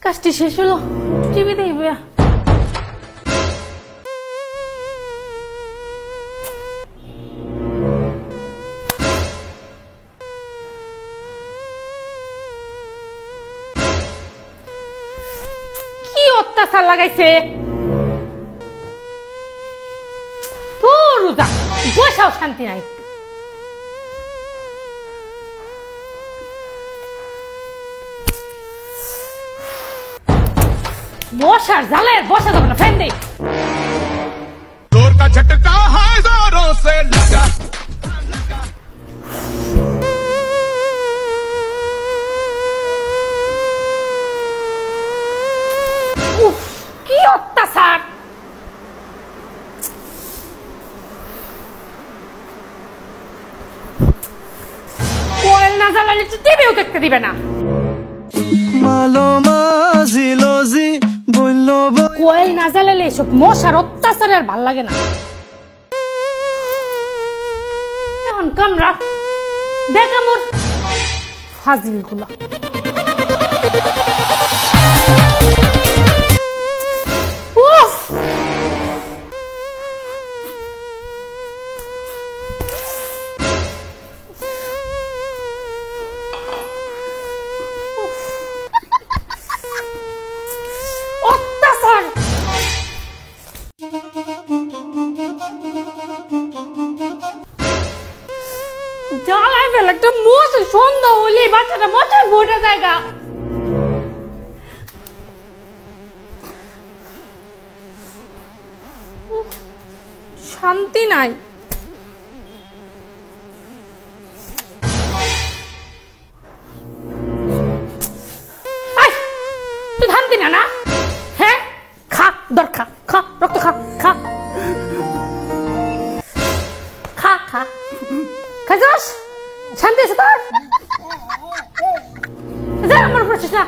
কাজটি শেষ হলো, টিভি দেখবে। কি অত্যাচার লাগাইছে, বসাও, শান্তি নাই। বসার জালে বসা যাবে না, ফ্যান দেই। जोर का झटका है जोरों से लगा। উফ, কি অত্যাচার। কোয়েল না জ্বালালে টিভিও দেখতে দিবে না। কোয়েল না জ্বালালে এসব মশার অত্যাচার আর ভাল লাগে না। এখন কামরা দেখ আমার ফাজিল গুলা। জ্বালায় ফেলে একটা মশা, সন্ধ্যা হলে বাচ্চাটা মশার ভোটা জায়গা। শান্তি নাই। তুই শান্তি না না? হ্যাঁ, খা দরকার, খা রক্ত খা, খা খা খা, খাইছস? শান্তি আছে তোর? যা আমার উপর না।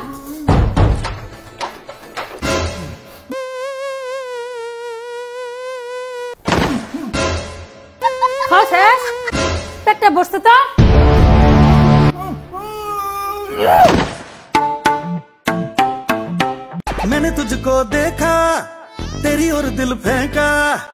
খাও শেষ, পেটটা বসতে তো। मैंने तुझको देखा, तेरी और दिल फेंका।